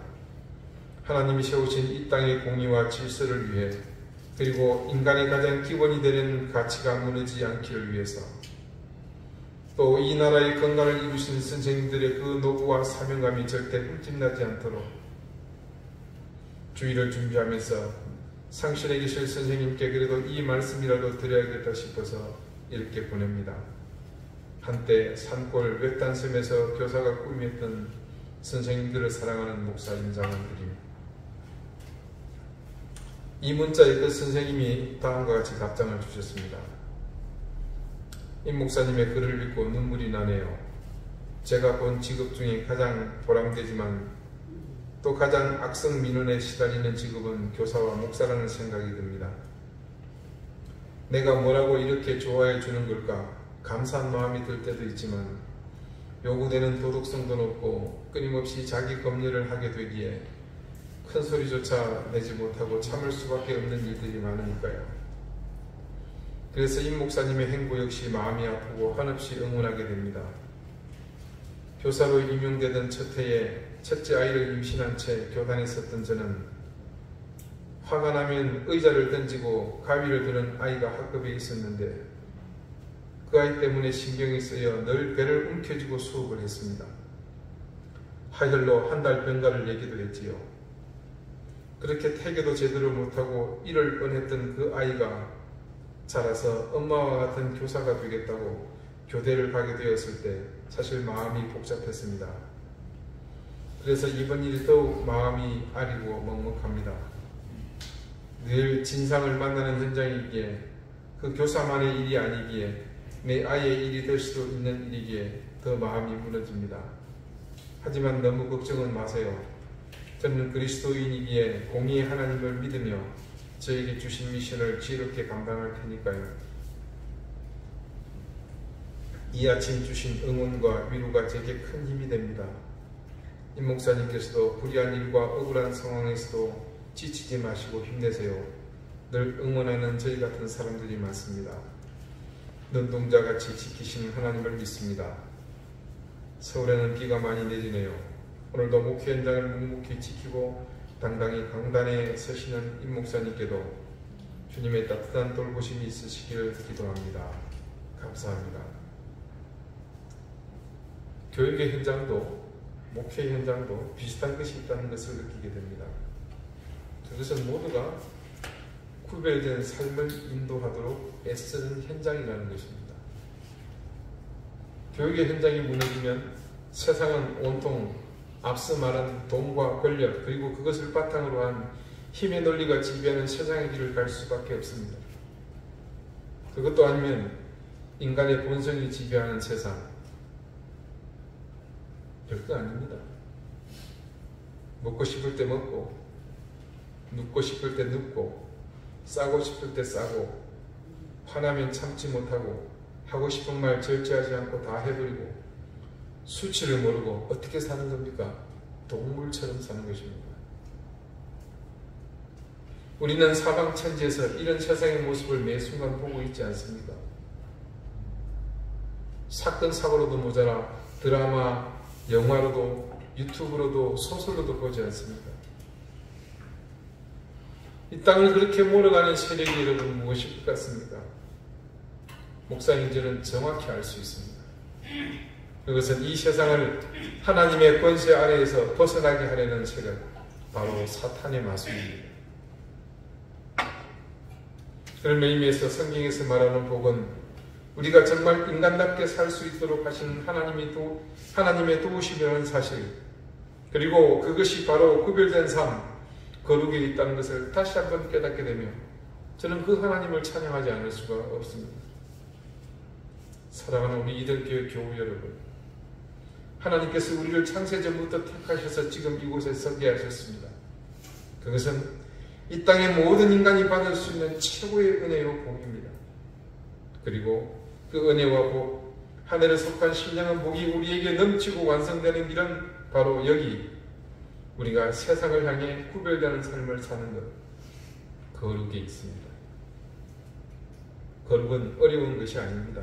하나님이 세우신 이 땅의 공의와 질서를 위해 그리고 인간의 가장 기본이 되는 가치가 무너지지 않기를 위해서 또 이 나라의 건강을 이루신 선생님들의 그 노고와 사명감이 절대 흠집나지 않도록 주의를 준비하면서 상실에 계실 선생님께 그래도 이 말씀이라도 드려야겠다 싶어서 이렇게 보냅니다. 한때 산골 외딴섬에서 교사가 꿈이었던 선생님들을 사랑하는 목사 임장원 드립니다. 이 문자에 그 선생님이 다음과 같이 답장을 주셨습니다. 임 목사님의 글을 읽고 눈물이 나네요. 제가 본 직업 중에 가장 보람되지만 또 가장 악성민원에 시달리는 직업은 교사와 목사라는 생각이 듭니다. 내가 뭐라고 이렇게 좋아해 주는 걸까? 감사한 마음이 들 때도 있지만 요구되는 도덕성도 높고 끊임없이 자기 검열을 하게 되기에 큰 소리조차 내지 못하고 참을 수밖에 없는 일들이 많으니까요. 그래서 임 목사님의 행보 역시 마음이 아프고 한없이 응원하게 됩니다. 교사로 임용되던 첫 해에 첫째 아이를 임신한 채 교단에 섰던 저는 화가 나면 의자를 던지고 가위를 드는 아이가 학급에 있었는데 그 아이 때문에 신경이 쓰여 늘 배를 움켜쥐고 수업을 했습니다. 하혈로 한 달 병가를 내기도 했지요. 그렇게 태교도 제대로 못하고 이를 뻔했던 그 아이가 자라서 엄마와 같은 교사가 되겠다고 교대를 가게 되었을 때 사실 마음이 복잡했습니다. 그래서 이번 일이 더욱 마음이 아리고 먹먹합니다. 늘 진상을 만나는 현장이기에 그 교사만의 일이 아니기에 내 아이의 일이 될 수도 있는 일이기에 더 마음이 무너집니다. 하지만 너무 걱정은 마세요. 저는 그리스도인이기에 공의의 하나님을 믿으며 저에게 주신 미션을 지혜롭게 감당할 테니까요. 이 아침 주신 응원과 위로가 제게 큰 힘이 됩니다. 임 목사님께서도 불의한 일과 억울한 상황에서도 지치지 마시고 힘내세요. 늘 응원하는 저희 같은 사람들이 많습니다. 눈동자같이 지키시는 하나님을 믿습니다. 서울에는 비가 많이 내리네요. 오늘도 목회 현장을 묵묵히 지키고 당당히 강단에 서시는 임 목사님께도 주님의 따뜻한 돌보심이 있으시기를 기도합니다. 감사합니다. 교육의 현장도 목회 현장도 비슷한 것이 있다는 것을 느끼게 됩니다. 그것은 모두가 구별된 삶을 인도하도록 애쓰는 현장이라는 것입니다. 교육의 현장이 무너지면 세상은 온통 앞서 말한 돈과 권력 그리고 그것을 바탕으로 한 힘의 논리가 지배하는 세상의 길을 갈 수밖에 없습니다. 그것도 아니면 인간의 본성이 지배하는 세상, 별거 아닙니다. 먹고 싶을 때 먹고 눕고 싶을 때 눕고 싸고 싶을 때 싸고 화나면 참지 못하고 하고 싶은 말 절제하지 않고 다 해버리고 수치를 모르고 어떻게 사는 겁니까? 동물처럼 사는 것입니다. 우리는 사방천지에서 이런 세상의 모습을 매 순간 보고 있지 않습니까? 사건 사고로도 모자라 드라마, 영화로도 유튜브로도 소설로도 보지 않습니까? 이 땅을 그렇게 몰아가는 세력이 여러분 무엇일 것 같습니까? 목사님 저는 정확히 알 수 있습니다. 그것은 이 세상을 하나님의 권세 아래에서 벗어나게 하려는 세력, 바로 사탄의 마술입니다. 그런 의미에서 성경에서 말하는 복은 우리가 정말 인간답게 살 수 있도록 하신 하나님의 도우심이라는 사실, 그리고 그것이 바로 구별된 삶, 거룩에 있다는 것을 다시 한번 깨닫게 되며 저는 그 하나님을 찬양하지 않을 수가 없습니다. 사랑하는 우리 이들교회 교우 여러분, 하나님께서 우리를 창세전부터 택하셔서 지금 이곳에 서게 하셨습니다. 그것은 이 땅의 모든 인간이 받을 수 있는 최고의 은혜요 복입니다. 그리고 그 은혜와 복, 하늘에 속한 신령한 복이 우리에게 넘치고 완성되는 길은 바로 여기 우리가 세상을 향해 구별되는 삶을 사는 것, 거룩에 있습니다. 거룩은 어려운 것이 아닙니다.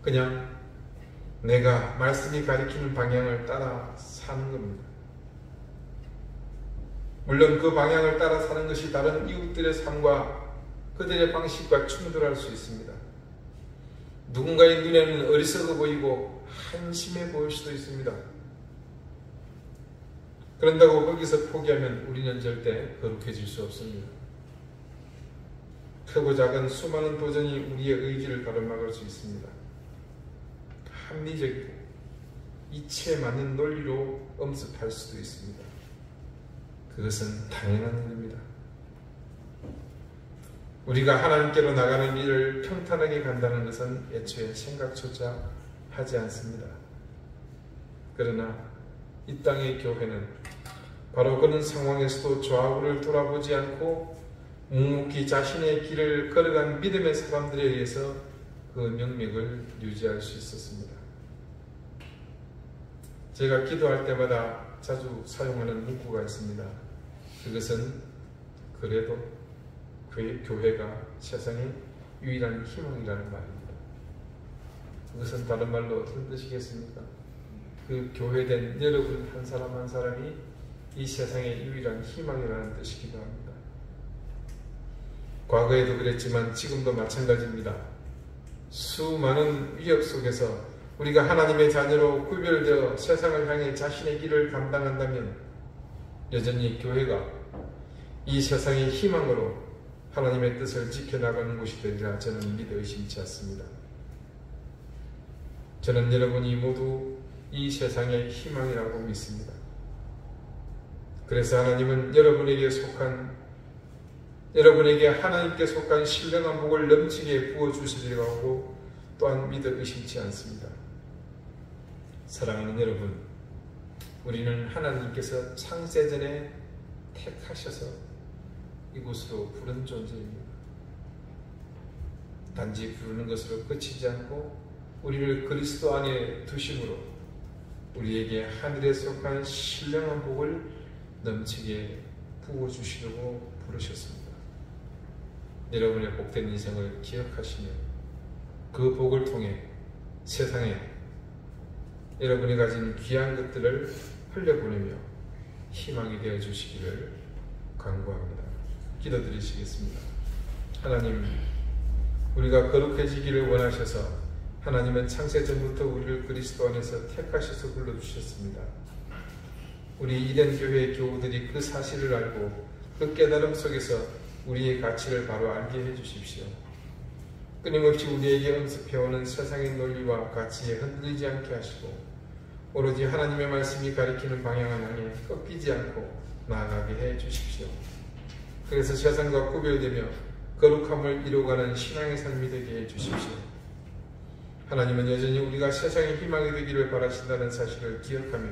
그냥 내가 말씀이 가리키는 방향을 따라 사는 겁니다. 물론 그 방향을 따라 사는 것이 다른 이웃들의 삶과 그들의 방식과 충돌할 수 있습니다. 누군가의 눈에는 어리석어 보이고 한심해 보일 수도 있습니다. 그런다고 거기서 포기하면 우리는 절대 거룩해질 수 없습니다. 크고 작은 수많은 도전이 우리의 의지를 가로막을 수 있습니다. 합리적이고 이치에 맞는 논리로 엄습할 수도 있습니다. 그것은 당연한 일입니다. 우리가 하나님께로 나가는 길을 평탄하게 간다는 것은 애초에 생각조차 하지 않습니다. 그러나 이 땅의 교회는 바로 그런 상황에서도 좌우를 돌아보지 않고 묵묵히 자신의 길을 걸어간 믿음의 사람들에 의해서 그 명맥을 유지할 수 있었습니다. 제가 기도할 때마다 자주 사용하는 문구가 있습니다. 그것은 그래도 교회가 세상의 유일한 희망이라는 말입니다. 그것은 다른 말로 어떤 뜻이겠습니까? 그 교회된 여러분 한 사람 한 사람이 이 세상의 유일한 희망이라는 뜻이기도 합니다. 과거에도 그랬지만 지금도 마찬가지입니다. 수많은 위협 속에서 우리가 하나님의 자녀로 구별되어 세상을 향해 자신의 길을 감당한다면 여전히 교회가 이 세상의 희망으로 하나님의 뜻을 지켜나가는 곳이 되리라 저는 믿어 의심치 않습니다. 저는 여러분이 모두 이 세상의 희망이라고 믿습니다. 그래서 하나님은 여러분에게 하나님께 속한 신령한 복을 넘치게 부어주시리라고 하고 또한 믿어 의심치 않습니다. 사랑하는 여러분, 우리는 하나님께서 창세전에 택하셔서 이곳으로 부른 존재입니다. 단지 부르는 것으로 그치지 않고 우리를 그리스도 안에 두심으로 우리에게 하늘에 속한 신령한 복을 넘치게 부어주시려고 부르셨습니다. 여러분의 복된 인생을 기억하시며 그 복을 통해 세상에 여러분이 가진 귀한 것들을 흘려보내며 희망이 되어 주시기를 간구합니다. 기도드리시겠습니다. 하나님, 우리가 거룩해지기를 원하셔서 하나님은 창세전부터 우리를 그리스도 안에서 택하셔서 불러주셨습니다. 우리 이된 교회의 교우들이 그 사실을 알고 그 깨달음 속에서 우리의 가치를 바로 알게 해주십시오. 끊임없이 우리에게 엄습해오는 세상의 논리와 가치에 흔들리지 않게 하시고 오로지 하나님의 말씀이 가리키는 방향을 향해 꺾이지 않고 나아가게 해주십시오. 그래서 세상과 구별되며 거룩함을 이루어가는 신앙의 삶이 되게 해주십시오. 하나님은 여전히 우리가 세상의 희망이 되기를 바라신다는 사실을 기억하며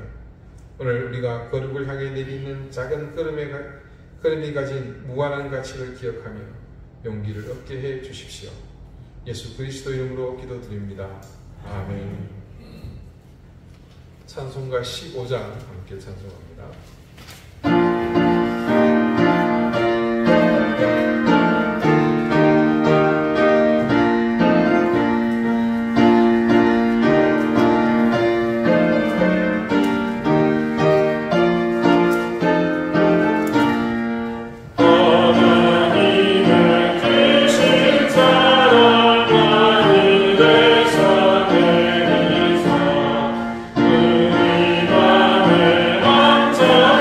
오늘 우리가 거룩을 향해 내딛는 작은 걸음이 가진 무한한 가치를 기억하며 용기를 얻게 해 주십시오. 예수 그리스도 이름으로 기도드립니다. 아멘. 찬송가 15장 함께 찬송합니다. 자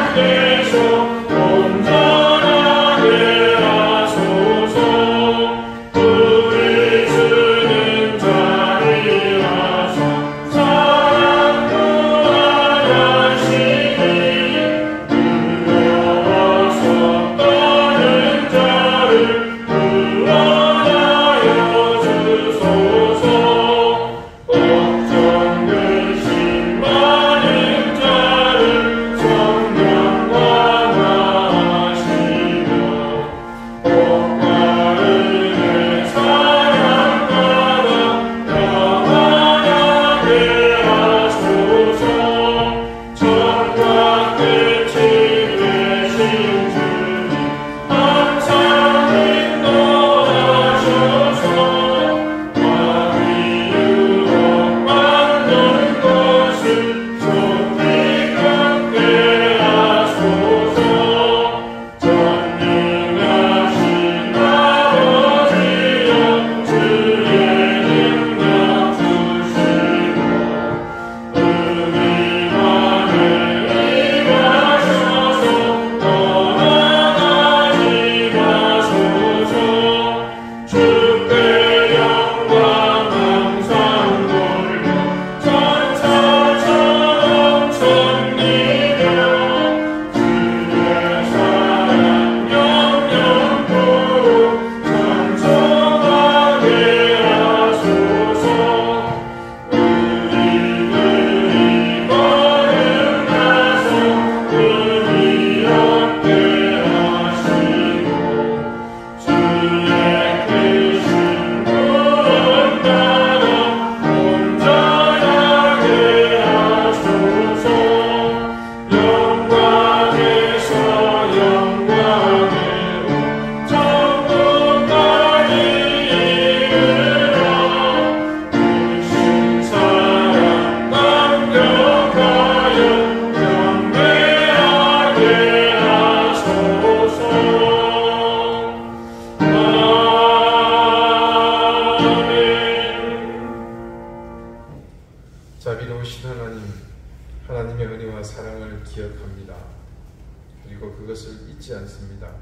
그것을 잊지 않습니다.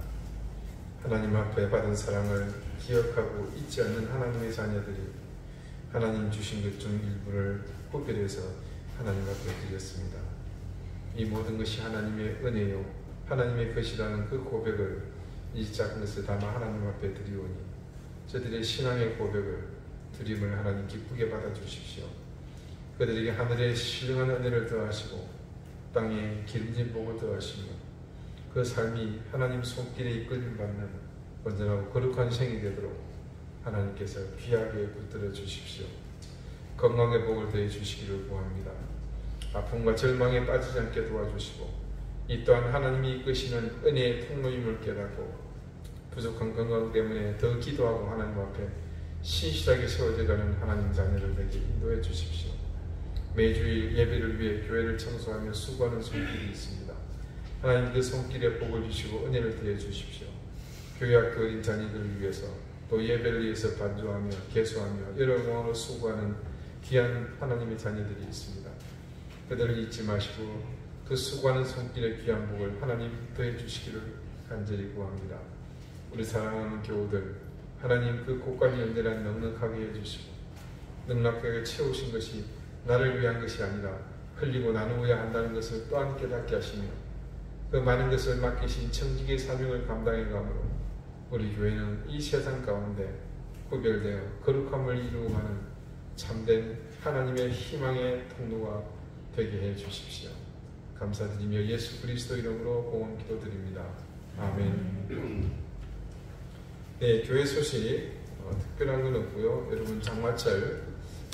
하나님 앞에 받은 사랑을 기억하고 잊지 않는 하나님의 자녀들이 하나님 주신 것 중 일부를 구별해서 하나님 앞에 드렸습니다. 이 모든 것이 하나님의 은혜요 하나님의 것이라는 그 고백을 이 작은 것을 담아 하나님 앞에 드리오니 저들의 신앙의 고백을 드림을 하나님 기쁘게 받아주십시오. 그들에게 하늘의 신령한 은혜를 더하시고 땅에 기름진 복을 더하시며 그 삶이 하나님 손길에 이끌림 받는 온전하고 거룩한 생이 되도록 하나님께서 귀하게 붙들어 주십시오. 건강의 복을 더해 주시기를 구합니다. 아픔과 절망에 빠지지 않게 도와주시고 이 또한 하나님이 이끄시는 은혜의 통로임을 깨닫고 부족한 건강 때문에 더 기도하고 하나님 앞에 신실하게 세워져가는 하나님 자녀들에게 인도해 주십시오. 매주일 예배를 위해 교회를 청소하며 수고하는 손길이 있습니다. 하나님 그 손길에 복을 주시고 은혜를 더해 주십시오. 교회 학교 어린 자녀들을 위해서 또 예배를 위해서 반주하며 개수하며 여러 공으로 수고하는 귀한 하나님의 자녀들이 있습니다. 그들을 잊지 마시고 그 수고하는 손길의 귀한 복을 하나님 더해 주시기를 간절히 구합니다. 우리 사랑하는 교우들 하나님 그 곳간이 언제나 넉넉하게 해주시고 넉넉하게 채우신 것이 나를 위한 것이 아니라 흘리고 나누어야 한다는 것을 또한 깨닫게 하시며 그 많은 것을 맡기신 청지기의 사명을 감당해가므로 우리 교회는 이 세상 가운데 구별되어 거룩함을 이루어가는 참된 하나님의 희망의 통로가 되게 해 주십시오. 감사드리며 예수 그리스도 이름으로 공헌 기도드립니다. 아멘. 네, 교회 소식 특별한 건 없고요. 여러분 장마철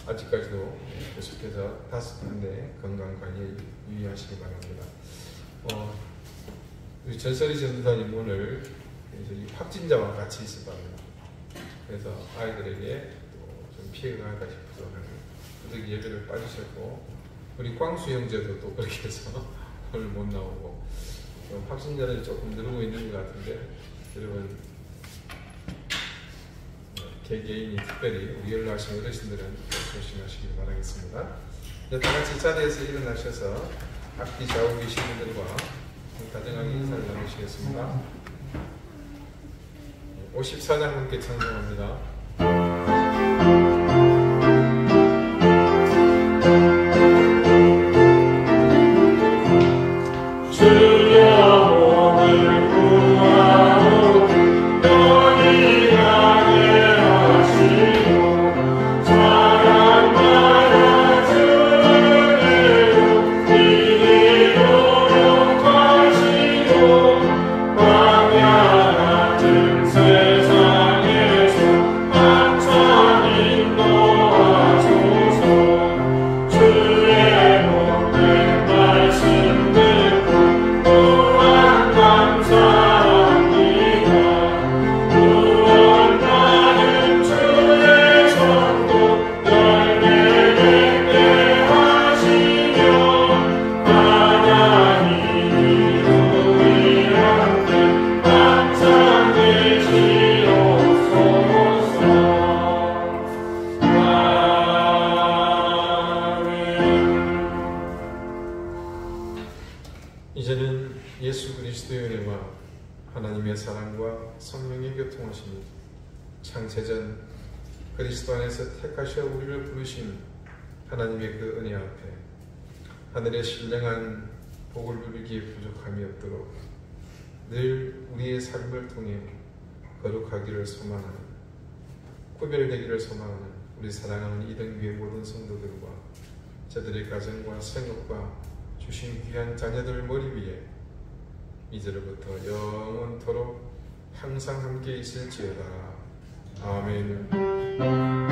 아직까지도 계속해서 따뜻한데 건강관리에 유의하시기 바랍니다. 우리 전설이 전도사님 오늘 이 확진자와 같이 있을 겁니다. 그래서 아이들에게 좀 피해가 할까 싶어서 오늘 예배를 빠지셨고 우리 광수 형제도 또 그렇게 해서 오늘 못 나오고 확진자들이 조금 늘고 있는 것 같은데 여러분 개개인이 특별히 우리 연로하신 어르신들은 조심하시길 바라겠습니다. 이제 다 같이 자리에서 일어나셔서 앞뒤 좌우 계신 분들과 다정하게 인사를 나누시겠습니다. 54장 함께 찬송합니다. 이제는 예수 그리스도의 은혜와 하나님의 사랑과 성령의 교통하심이 창세전 그리스도 안에서 택하셔 우리를 부르신 하나님의 그 은혜 앞에 하늘의 신령한 복을 누리기에 부족함이 없도록 늘 우리의 삶을 통해 거룩하기를 소망하는 구별되기를 소망하는 우리 사랑하는 이등교의 모든 성도들과 저들의 가정과 생업과 주신 귀한 자녀들 머리 위에 이제로부터 영원토록 항상 함께 있을지어다. 아멘.